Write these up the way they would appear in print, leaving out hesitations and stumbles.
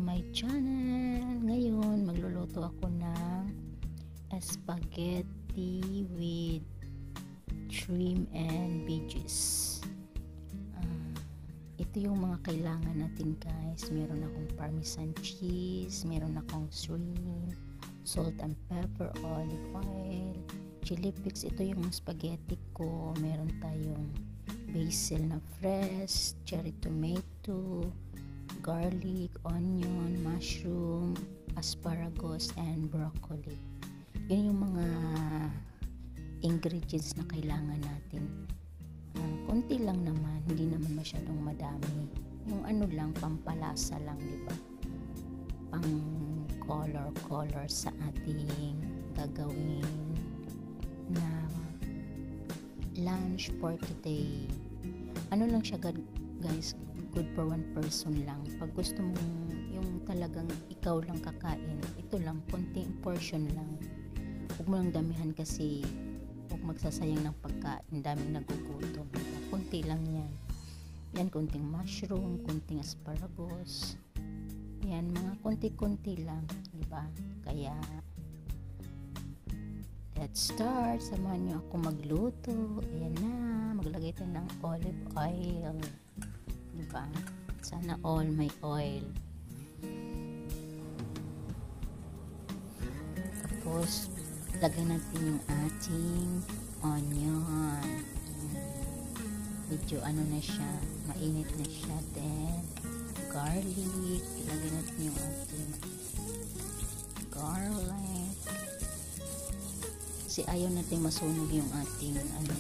my channel. Ngayon magluluto ako ng spaghetti with shrimp and veggies. Ito yung mga kailangan natin guys. Meron akong parmesan cheese, meron akong shrimp, salt and pepper, olive oil, chili flakes. Ito yung spaghetti ko. Meron tayong basil na fresh, cherry tomato, garlic, onion, mushroom, asparagus, and broccoli. Yun yung mga ingredients na kailangan natin. Konti lang naman, hindi naman masyadong madami. Yung ano lang, pampalasa lang, di ba? Pang color sa ating gagawin na lunch for today. Ano lang siya guys, good for one person lang. Pag gusto mo yung talagang ikaw lang kakain, ito lang, konting portion lang. Huwag mo lang damihan kasi huwag magsasayang ng pagkain, daming nagugutom. Konti lang yan. Yan, konting mushroom, konting asparagus. Yan, mga konti-konti lang, di ba? Kaya let's start. Samahan niyo ako magluto. Ayan na, maglagay tayo ng olive oil. Di ba? Sana all may oil. Tapos lagay natin yung ating onion. Medyo ano na siya, mainit na siya. Then garlic, ilagay natin yung ating garlic kasi ayaw natin masunog yung ating ano,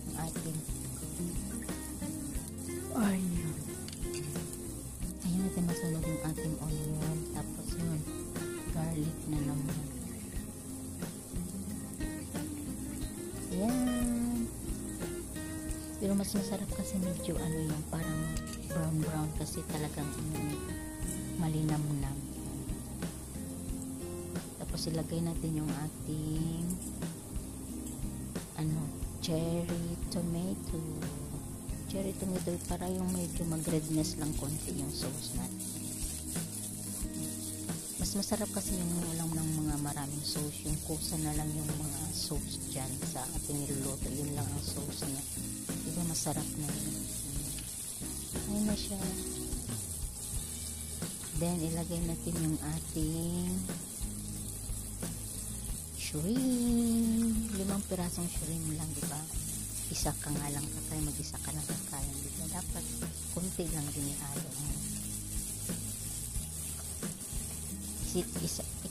yung ating onion. Ayaw natin masunog yung ating onion. Tapos yun, garlic na naman. Ayan. Pero mas masarap kasi medyo ano yung parang brown kasi talagang malinamnam. Tapos ilagay natin yung ating cherry tomato para yung medyo mag-redness lang konti yung sauce natin. Mas masarap kasi yung ulam ng mga maraming sauce, yung kusa na lang yung mga sauce dyan sa ating niluluto, yun lang ang sauce niya. Diba masarap na yun. Ayun na siya. Then ilagay natin yung ating shrimp. 5 pirasong shrimp lang, diba? Isa ka nga lang kakain, mag-isa ka lang kakain, diba? Dapat kunti lang din ihalo.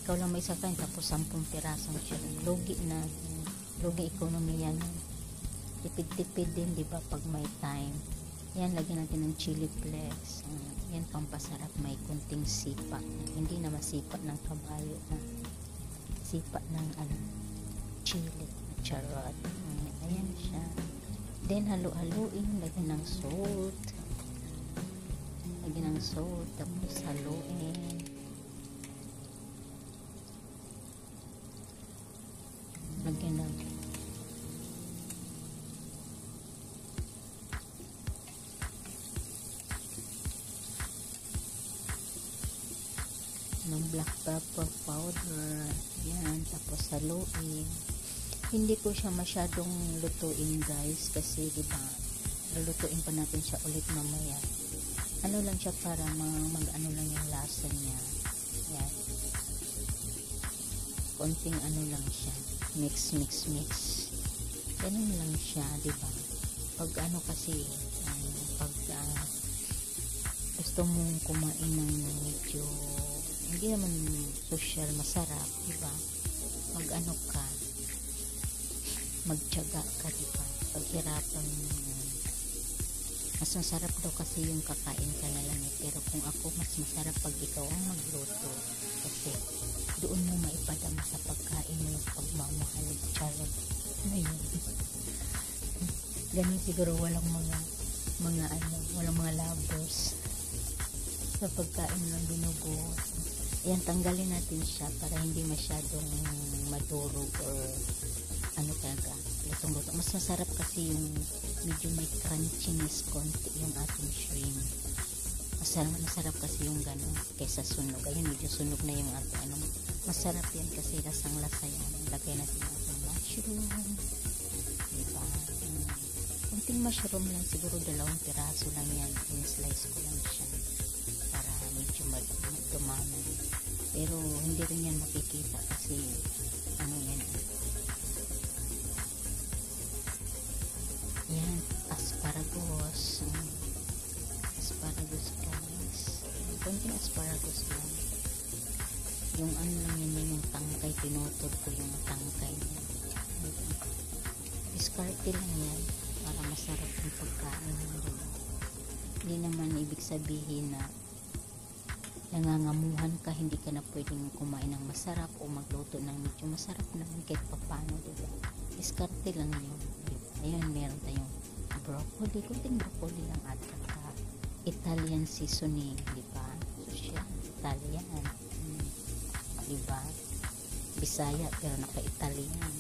Ikaw lang may isa kain, tapos 10 pirasong shrimp. Lugi na. Lugi ekonomiya na. Tipid-tipid din, diba? Pag may time. Yan, lagyan natin ng chili flakes. Yan, pampasarap. May kunting sipa. Hindi na masipa ng kabayo. Sipa ng chili. Charot. Ayan siya. Then, halu-haluin. Lagyan ng salt. Lagyan ng salt. Tapos, haluin. Lagyan ng black pepper powder. Yan, tapos haluin. Hindi ko siya masyadong lutuin guys kasi diba lulutuin pa natin siya ulit mamaya. Ano lang siya para mag-ano lang yung lasa niya. Yan, konting ano lang siya, mix ganun lang siya, diba? Pag ano kasi pag gusto mong kumain ng medyo hindi naman social masarap, diba? Mag-ano ka, magtiyaga ka, diba? Paghirapan mo. Mas masarap daw kasi yung kakain ka na lang pero kung ako, mas masarap pag ikaw ang magluto kasi doon mo maipadama sa pagkain mo yung pagmamahal. Charot. Ano yun? Ganun siguro walang mga lovers sa pagkain ng binugo. Ayan, tanggalin natin siya para hindi masyadong madurog or ano talaga, lutong-lutong. Mas masarap kasi yung medyo may crunchiness konti yung ating shrimp. Masarap kasi yung gano'n kaysa sunog. Ayun, medyo sunog na yung ating ano. Masarap yan kasi lasang-lasa yan. Lagay natin yung ating mushroom. Diba? Kunting mushroom lang, siguro 2 piraso lang yan. In-slice ko lang siya para medyo magdumami. Pero hindi rin yan makikita kasi ano yan. Yan, asparagus. Asparagus guys. Kunting asparagus lang. Yung ano lang yan, yung tangkay. Tinutod ko yung tangkay niya. Diskarte lang yan para masarap yung pagkain. Hindi naman ibig sabihin na nangangamuhan ka, hindi ka na pwedeng kumain ng masarap o magluto ng medyo masarap naman kahit papano, diba? Diskarte lang yun, diba? Ayun, meron tayong broccoli, kunting broccoli lang at saka Italian seasoning, diba? So siya, Italian, diba? Bisaya pero naka-Italian.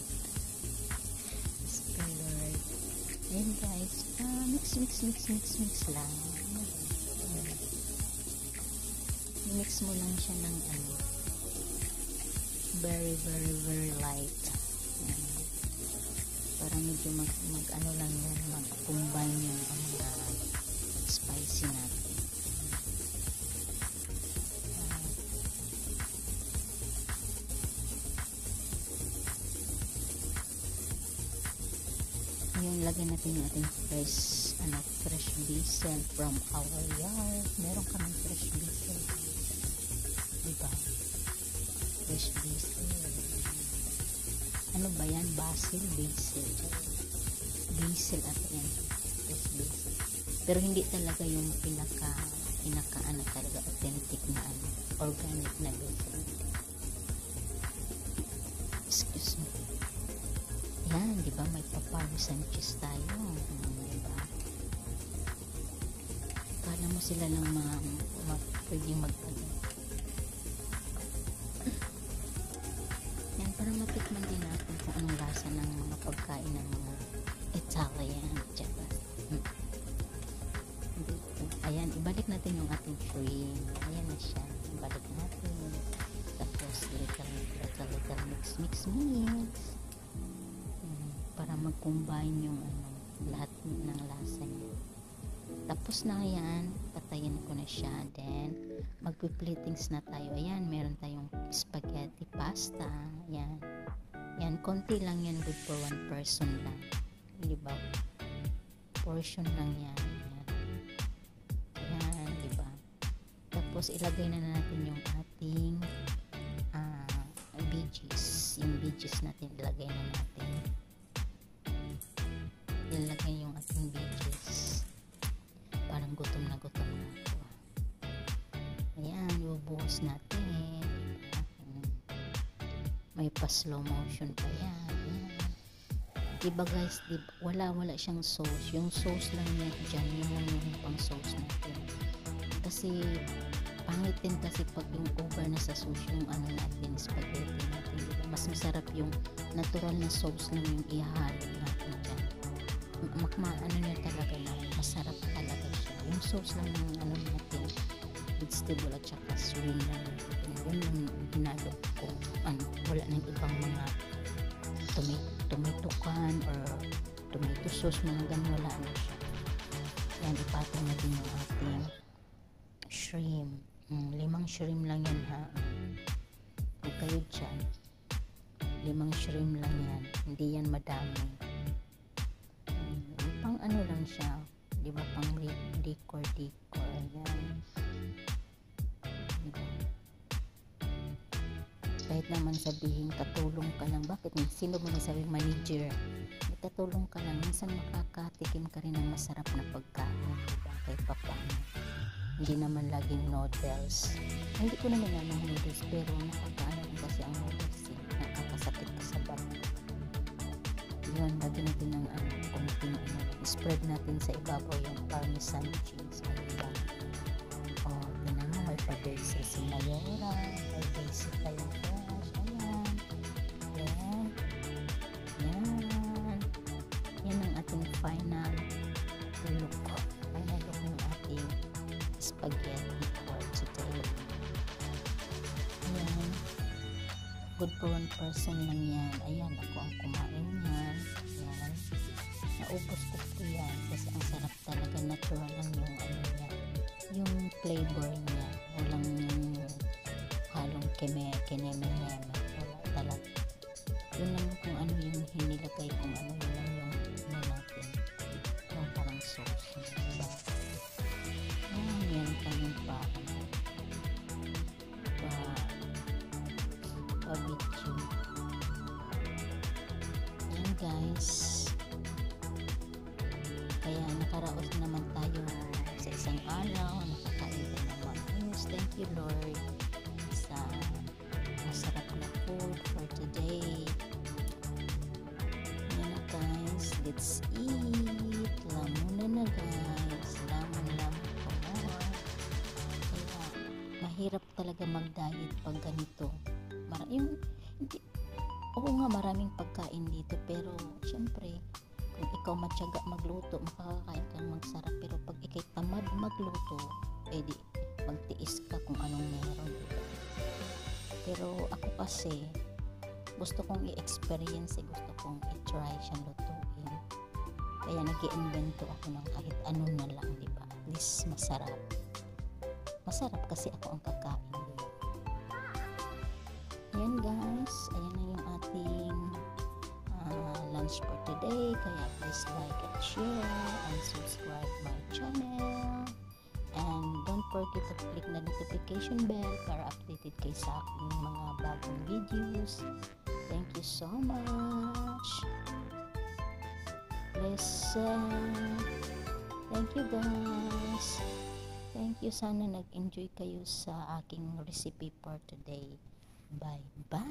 Lord. Ayun guys, mix lang. Mix mo lang siya ng ano, very light. Para medyo mag ano lang yan, mag-combine yung mga spicy natin. Ngayon, lagyan natin yung ating fresh basil from our yard. Meron kaming fresh basil. Diba? Fresh basil. Ano ba yan? Basil at yan. Fresh basil. Pero hindi talaga yung pinaka ano talaga authentic na ano, organic na basil. Excuse me. Yan, di ba? May papaya Sanchez tayo. Diba? Kala mo sila lang pwedeng magpagod. Yan, para matikman din natin kung anong lasa ng mga pagkain ng mga Italian. Diba? Ayan, ibalik natin yung ating shrimp. Ayan na siya. Ibalik natin. Tapos, little mix. Para mag-combine yung lahat ng lasa niya. Tapos na yan, patayin ko na siya. Then, magpi-plattings na tayo. Ayan, meron tayong spaghetti pasta. Ayan. Yan, konti lang yan. Good for 1 person lang. Diba? Portion lang yan. Ayan, diba? Tapos, ilagay na natin yung ating veggies. Yung veggies natin, ilagay na natin. Ilagay yung ating veggies. Parang gutom na ako. Ayan, ibubuhos natin. May pa-slow motion pa yan. Diba guys, wala siyang sauce. Yung sauce lang yan dyan, yung pang sauce natin. Kasi pangit din kasi pag yung over na sa sauce yung ano natin, spaghetti natin. Diba? Mas masarap yung natural na sauce lang yung ihalo natin dyan. Ano niya talaga na masarap talaga siya. Yung sauce lang ng ano natin, vegetable at saka shrimp lang. Yun yung hinalo ko. Wala nang ibang mga tomato can or tomato sauce, mga ganun, wala na siya. Yan, ipatong natin yung ating shrimp. 5 shrimp lang yan ha. Huwag kayo dyan. 5 shrimp lang yan. Hindi yan madami. Pang ano lang siya, di ba, pang decor yan, diba? Kahit naman sabihin katulong ka lang, bakit sino mo nasabing manager, katulong ka lang, minsan makakatikim ka rin ng masarap na pagkain, diba? Kahit papaano, hindi naman laging noodles. Hindi ko naman alam noodles, pero nakakaano kasi ang noodles, nakakasakit ka sa back. Yun, lagyan natin ng konting spread natin sa ibabaw yung parmesan cheese. Diba? Tinan mo, may pa-basil si Mayora, may basil tayong fresh. Ayan. Yan ang ating final look ng ating spaghetti. good for one person lang yan. Ayan, ako ang kumain yan. Ayan. Naubos ko po yan kasi ang sarap talaga, natural lang yung ano niya, yung flavor niya. Walang halong kineme-neme. Wala talaga. Yun lang kung ano yung hinilagay, kung ano yun lang yung ano natin. Yung parang sauce. Diba? Yan tayong pa-bitchin. Yan guys. Kaya nakaraos naman tayo sa isang araw. Nakakain tayo ng maayos. Thank you Lord sa masarap na food for today. Yan na guys. Let's eat. Lamunan na guys. Lamon po more. Kaya mahirap talaga mag-diet pag ganito. Oo nga, maraming pagkain dito, pero syempre kung ikaw matyaga magluto, makakakain kang magsarap. Pero pag ikay tamad magluto, edi magtiis ka kung anong meron, diba? Pero ako kasi gusto kong i-experience, gusto kong i-try siyang lutuin, kaya nag-i-invento ako ng kahit ano na lang, diba? At least masarap kasi ako ang kakain, diba? Ayan guys, ayan na yung ating lunch for today. Kaya please like and share and subscribe my channel, and don't forget to click the notification bell para updated kayo sa aking mga bagong videos. Thank you so much. Listen. Thank you guys. Thank you, sana nag-enjoy kayo sa aking recipe for today. Bye bye.